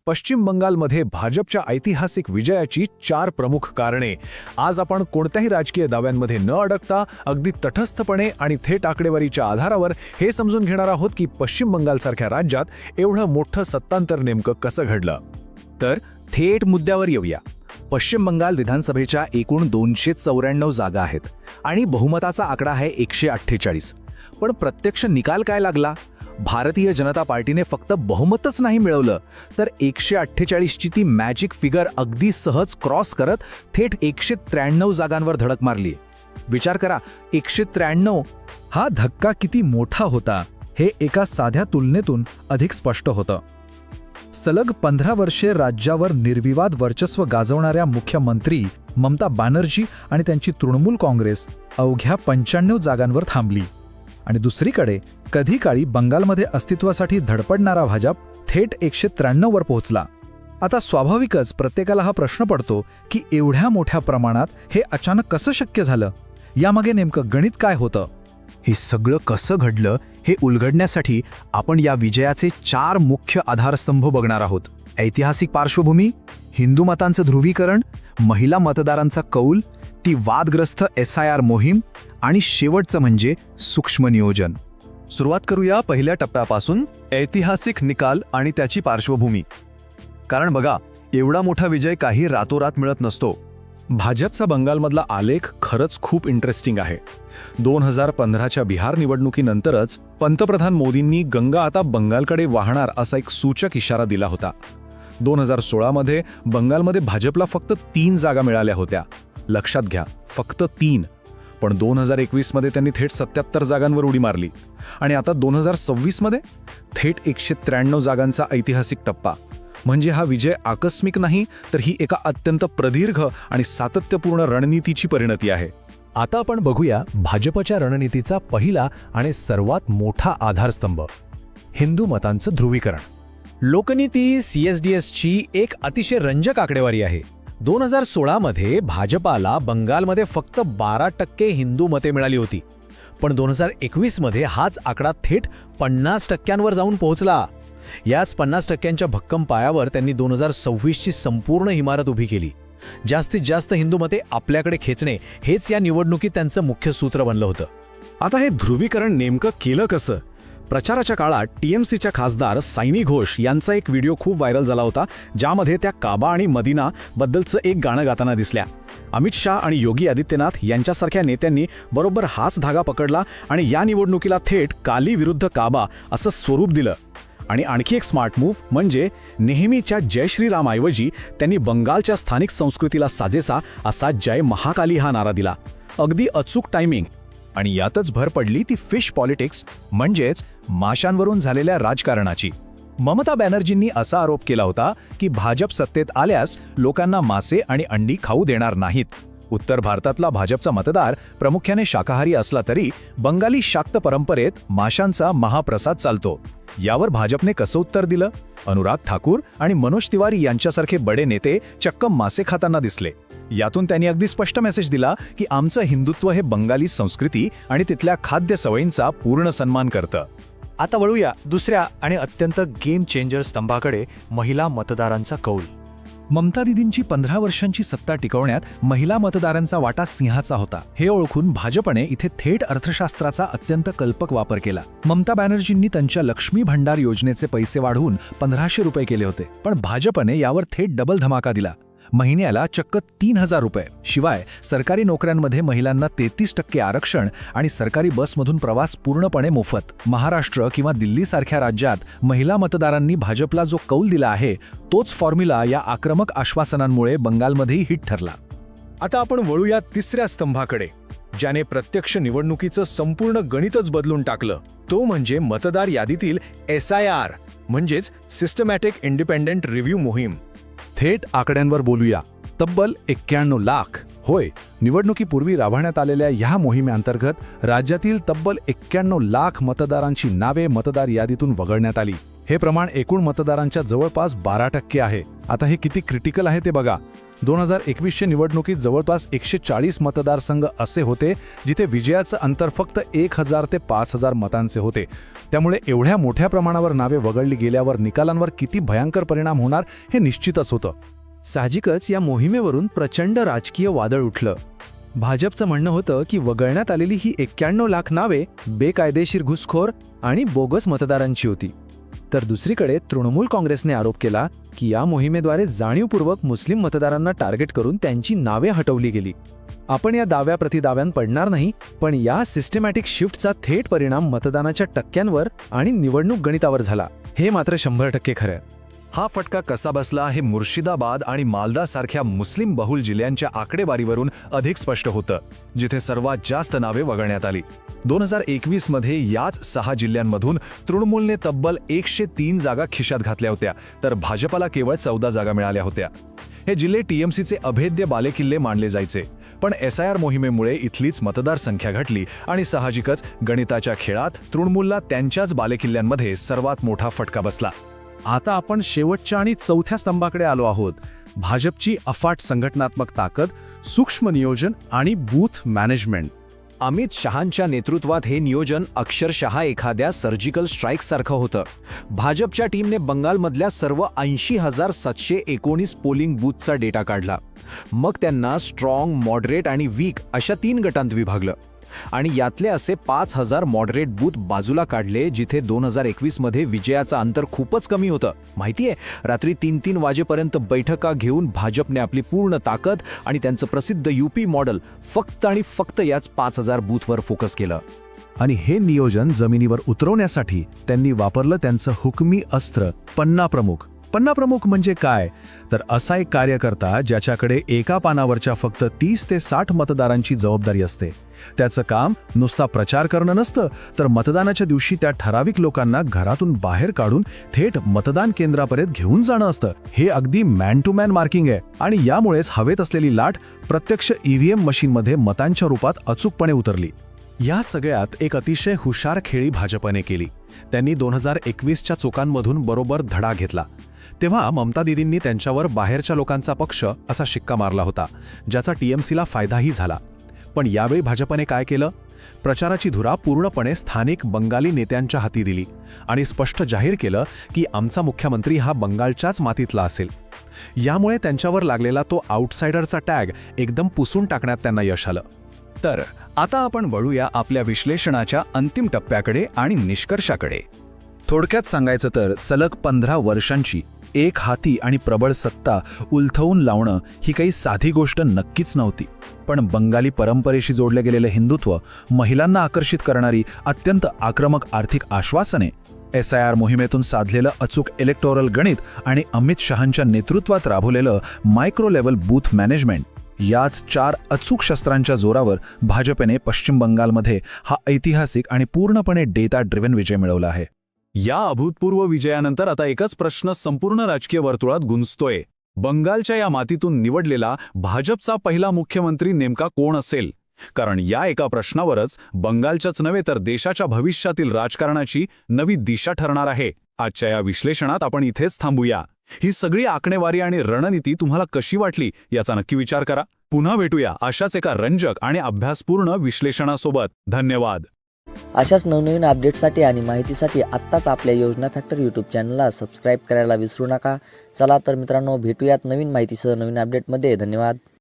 पश्चिम बंगालमध्ये भाजपच्या ऐतिहासिक विजयाची 4 प्रमुख कारणे. आज आपण कोणत्याही राजकीय दाव्यांमध्ये न अडकता अगदी तटस्थपणे आणि थेट आकडेवारीच्या आधारावर हे समजून घेणार आहोत की पश्चिम बंगालसारख्या राज्यात एवढं मोठं सत्तांतर नेमकं कसं घडलं. तर थेट मुद्द्यावर येऊया. पश्चिम बंगाल विधानसभेच्या एकूण 294 जागा आहेत आणि बहुमताचा आकडा आहे 148. पण प्रत्यक्ष निकाल काय लागला? भारतीय जनता पार्टीने फक्त बहुमतच नाही मिळवलं, तर 148 ची ती मॅजिक फिगर अगदी सहज क्रॉस करत थेट 193 जागांवर धडक मारली. विचार करा, 193. हा धक्का किती मोठा होता हे एका साध्या तुलनेतून अधिक स्पष्ट होतं. सलग 15 वर्षे राज्यावर निर्विवाद वर्चस्व गाजवणाऱ्या मुख्यमंत्री ममता बॅनर्जी आणि त्यांची तृणमूल काँग्रेस अवघ्या 95 जागांवर थांबली. आणि दुसरीकडे कधी काळी बंगालमध्ये अस्तित्वासाठी धडपडणारा भाजप थेट 193 वर पोहोचला. आता स्वाभाविकच प्रत्येकाला हा प्रश्न पडतो की एवढ्या मोठ्या प्रमाणात हे अचानक कसं शक्य झालं? यामागे नेमकं गणित काय होतं? हे सगळं कसं घडलं हे उलगडण्यासाठी आपण या विजयाचे 4 मुख्य आधारस्तंभ बघणार आहोत. ऐतिहासिक पार्श्वभूमी, हिंदू मतांचं ध्रुवीकरण, महिला मतदारांचा कौल, ती वादग्रस्त SIR मोहीम आणि शेवटचं म्हणजे सूक्ष्म नियोजन. सुरुवात करूया पहिल्या टप्प्यापासून, ऐतिहासिक निकाल आणि त्याची पार्श्वभूमी. कारण बघा, एवढा मोठा विजय काही रातोरात मिळत नसतो. भाजपचा बंगालमधला आलेख खरंच खूप इंटरेस्टिंग आहे. 2015च्या बिहार निवडणुकीनंतरच पंतप्रधान मोदींनी गंगा आता बंगालकडे वाहणार असा एक सूचक इशारा दिला होता. 2016मध्ये बंगालमध्ये भाजपला फक्त 3 जागा मिळाल्या होत्या. लक्षात घ्या, फक्त 3. पण 2021मध्ये त्यांनी थेट 77 जागांवर उडी मारली. आणि आता 2026मध्ये थेट 193 जागांचा ऐतिहासिक टप्पा. म्हणजे हा विजय आकस्मिक नाही, तर ही एका अत्यंत प्रदीर्घ आणि सातत्यपूर्ण रणनीतीची परिणती आहे. आता आपण बघूया भाजपच्या रणनीतीचा पहिला आणि सर्वात मोठा आधारस्तंभ, हिंदू मतांचं ध्रुवीकरण. लोकनीती CSDSची एक अतिशय रंजक आकडेवारी आहे. 2016मध्ये भाजपाला बंगालमध्ये फक्त 12% हिंदू मते मिळाली होती. पण 2021मध्ये हाच आकडा थेट 50% जाऊन पोहोचला. याच 50%च्या भक्कम पायावर त्यांनी 2026ची संपूर्ण इमारत उभी केली. जास्तीत जास्त हिंदू मते आपल्याकडे खेचणे हेच या निवडणुकीत त्यांचं मुख्य सूत्र बनलं होतं. आता हे ध्रुवीकरण नेमकं केलं कसं? प्रचाराच्या काळात TMCच्या खासदार सायनी घोष यांचा एक व्हिडिओ खूप व्हायरल झाला होता, ज्यामध्ये त्या काबा आणि मदिना बद्दलचं एक गाणं गाताना दिसल्या. अमित शाह आणि योगी आदित्यनाथ यांच्यासारख्या नेत्यांनी बरोबर हाच धागा पकडला आणि या निवडणुकीला थेट काली विरुद्ध काबा असं स्वरूप दिलं. आणि आणखी एक स्मार्ट मूव्ह म्हणजे नेहमीच्या जय श्रीरामऐवजी त्यांनी बंगालच्या स्थानिक संस्कृतीला साजेसा असा जय महाकाली हा नारा दिला. अगदी अचूक टायमिंग. आणि यातच भर पडली ती फिश पॉलिटिक्स, म्हणजेच माशांवरून झालेल्या राजकारणाची. ममता बॅनर्जींनी असा आरोप केला होता की भाजप सत्तेत आल्यास लोकांना मासे आणि अंडी खाऊ देणार नाहीत. उत्तर भारतातला भाजपचा मतदार प्रामुख्याने शाकाहारी असला तरी बंगाली शाक्त परंपरेत माशांचा महाप्रसाद चालतो. यावर भाजपने कसं उत्तर दिलं? अनुराग ठाकूर आणि मनोज तिवारी यांच्यासारखे बडे नेते चक्क मासे खाताना दिसले. यातून त्यांनी अगदी स्पष्ट मेसेज दिला की आमचं हिंदुत्व हे बंगाली संस्कृती आणि तिथल्या खाद्य सवयींचा पूर्ण सन्मान करतं. आता वळूया दुसऱ्या आणि अत्यंत गेम चेंजर स्तंभाकडे, महिला मतदारांचा कौल. ममता दिदींची 15 वर्षांची सत्ता टिकवण्यात महिला मतदारांचा वाटा सिंहाचा होता. हे ओळखून भाजपने इथे थेट अर्थशास्त्राचा अत्यंत कल्पक वापर केला. ममता बॅनर्जींनी त्यांच्या लक्ष्मी भंडार योजनेचे पैसे वाढवून 1500 रुपये केले होते. पण भाजपने यावर थेट डबल धमाका दिला. महिन्याला चक्क 3000 रुपये. शिवाय सरकारी नोकऱ्यांमध्ये महिलांना 33% आरक्षण आणि सरकारी बसमधून प्रवास पूर्णपणे मोफत. महाराष्ट्र किंवा दिल्लीसारख्या राज्यात महिला मतदारांनी भाजपला जो कौल दिला आहे, तोच फॉर्म्युला या आक्रमक आश्वासनांमुळे बंगालमध्येही हिट ठरला. आता आपण वळूया तिसऱ्या स्तंभाकडे, ज्याने प्रत्यक्ष निवडणुकीचं संपूर्ण गणितच बदलून टाकलं. तो म्हणजे मतदार यादीतील SIR म्हणजेच सिस्टमॅटिक इंडिपेंडेंट रिव्ह्यू मोहीम. थेट आकड्यांवर बोलूया. तब्बल 91 लाख. होय, निवडणुकीपूर्वी राबवण्यात आलेल्या ह्या मोहिमेअंतर्गत राज्यातील तब्बल 91 लाख मतदारांची नावे मतदार यादीतून वगळण्यात आली. हे प्रमाण एकूण मतदारांच्या जवळपास 12% आहे. आता हे किती क्रिटिकल आहे ते बघा. 2021च्या निवडणुकीत जवळपास 140 मतदारसंघ असे होते जिथे विजयाचं अंतर फक्त 1000 ते 5000 मतांचे होते. त्यामुळे एवढ्या मोठ्या प्रमाणावर नावे वगळली गेल्यावर निकालांवर किती भयंकर परिणाम होणार हे निश्चितच होतं. साहजिकच या मोहिमेवरून प्रचंड राजकीय वादळ उठलं. भाजपचं म्हणणं होतं की वगळण्यात आलेली ही 91 लाख नावे बेकायदेशीर घुसखोर आणि बोगस मतदारांची होती. तर दुसरीकडे तृणमूल काँग्रेसने आरोप केला की या मोहिमेद्वारे जाणीवपूर्वक मुस्लिम मतदारांना टार्गेट करून त्यांची नावे हटवली गेली. आपण या दाव्याप्रती दाव्यान पडणार नाही, पण या सिस्टमॅटिक शिफ्टचा थेट परिणाम मतदानाच्या टक्क्यांवर आणि निवडणूक गणितावर झाला, हे मात्र 100% खरं आहे. हा फटका कसा बसला हे मुर्शिदाबाद आणि मालदा सारख्या मुस्लिम बहुल जिल्ह्यांच्या आकडेवारीवरून अधिक स्पष्ट होतं, जिथे सर्वात जास्त नावे वगळण्यात आली. 2021 मध्ये याच 6 जिल्ह्यांमधून तृणमूलने तब्बल 103 जागा खिशात घातल्या होत्या, तर भाजपाला केवळ 14 जागा मिळाल्या होत्या. हे जिल्हे टीएमसीचे अभेद्य बालेकिल्ले मानले जायचे, पण SIR मोहिमेमुळे इथलीच मतदारसंख्या घटली आणि साहजिकच गणिताच्या खेळात तृणमूलला त्यांच्याच बालेकिल्ल्यांमध्ये सर्वात मोठा फटका बसला. आता आपण शेवटच्या आणि चौथ्या स्तंभाकडे आलो आहोत. भाजपची अफाट संघटनात्मक ताकद, सूक्ष्म नियोजन आणि बूथ मॅनेजमेंट. अमित शहांच्या नेतृत्वात हे नियोजन अक्षरशः एखाद्या सर्जिकल स्ट्राईकसारखं होतं. भाजपच्या टीमने बंगालमधल्या सर्व 80,719 पोलिंग बूथचा डेटा काढला. मग त्यांना स्ट्रॉंग, मॉडरेट आणि वीक अशा 3 गटांत विभागलं आणि यातले असे 5000 मॉडरेट बूथ बाजूला काढले जिथे 2021 मध्ये विजयाचं अंतर खूपच कमी होतं. माहितीये, रात्री 3-3 वाजेपर्यंत बैठका घेऊन भाजपने आपली पूर्ण ताकद आणि त्यांचं प्रसिद्ध UP मॉडेल फक्त आणि फक्त याच 5000 बूथवर फोकस केलं. आणि हे नियोजन जमिनीवर उतरवण्यासाठी त्यांनी वापरलं त्यांचं हुकमी अस्त्र पन्ना प्रमुख. पन्ना प्रमुख म्हणजे काय, तर असा एक कार्यकर्ता ज्याच्याकडे एका पानावरच्या फक्त 30 ते 60 मतदारांची जबाबदारी असते. त्याचं काम नुसता प्रचार करणं नसतं, तर मतदानाच्या दिवशी त्या ठराविक लोकांना घरातून बाहेर काढून थेट मतदान केंद्रापर्यंत घेऊन जाणं असतं. हे अगदी मॅन टू मॅन मार्किंग आहे आणि यामुळेच हवेत असलेली लाट प्रत्यक्ष EVM मशीनमध्ये मतांच्या रूपात अचूकपणे उतरली. या सगळ्यात एक अतिशय हुशार खेळी भाजपने केली. त्यांनी 2021च्या चुकांमधून बरोबर धडा घेतला. तेव्हा ममता दिदींनी त्यांच्यावर बाहेरच्या लोकांचा पक्ष असा शिक्का मारला होता, ज्याचा TMCला फायदाही झाला. पण यावेळी भाजपने काय केलं? प्रचाराची धुरा पूर्णपणे स्थानिक बंगाली नेत्यांच्या हाती दिली आणि स्पष्ट जाहीर केलं की आमचा मुख्यमंत्री हा बंगालच्याच मातीतला असेल. यामुळे त्यांच्यावर लागलेला तो आउटसायडरचा टॅग एकदम पुसून टाकण्यात त्यांना यश आलं. तर आता आपण वळूया आपल्या विश्लेषणाच्या अंतिम टप्प्याकडे आणि निष्कर्षाकडे. थोडक्यात सांगायचं तर सलग 15 वर्षांची एक हाती आणि प्रबळ सत्ता उलथवून लावणं ही काही साधी गोष्ट नक्कीच नव्हती. पण बंगाली परंपरेशी जोडले गेलेले हिंदुत्व, महिलांना आकर्षित करणारी अत्यंत आक्रमक आर्थिक आश्वासने, SIR मोहिमेतून साधलेलं अचूक इलेक्टोरल गणित आणि अमित शहांच्या नेतृत्वात राबवलेलं मायक्रो लेव्हल बूथ मॅनेजमेंट, याच 4 अचूक शस्त्रांच्या जोरावर भाजपने पश्चिम बंगालमध्ये हा ऐतिहासिक आणि पूर्णपणे डेटा ड्रिव्हन विजय मिळवला आहे. या अभूतपूर्व विजयानंतर आता एकच प्रश्न संपूर्ण राजकीय वर्तुळात गुंजतोय. बंगालच्या या मातीतून निवडलेला भाजपचा पहिला मुख्यमंत्री नेमका कोण असेल? कारण या एका प्रश्नावरच बंगालच्याच नव्हे तर देशाच्या भविष्यातील राजकारणाची नवी दिशा ठरणार आहे. आजच्या या विश्लेषणात आपण इथेच थांबूया. ही सगळी आकडेवारी आणि रणनीती तुम्हाला कशी वाटली याचा नक्की विचार करा. पुन्हा भेटूया अशाच एका रंजक आणि अभ्यासपूर्ण विश्लेषणासोबत. धन्यवाद. अशाच नवनवीन अपडेट्ससाठी आणि माहितीसाठी आत्ताच आपल्या योजना फॅक्टर यूट्यूब चॅनलला सबस्क्राईब करायला विसरू नका. चला तर मित्रांनो, भेटूयात नवीन माहितीसह नवीन अपडेटमध्ये. धन्यवाद.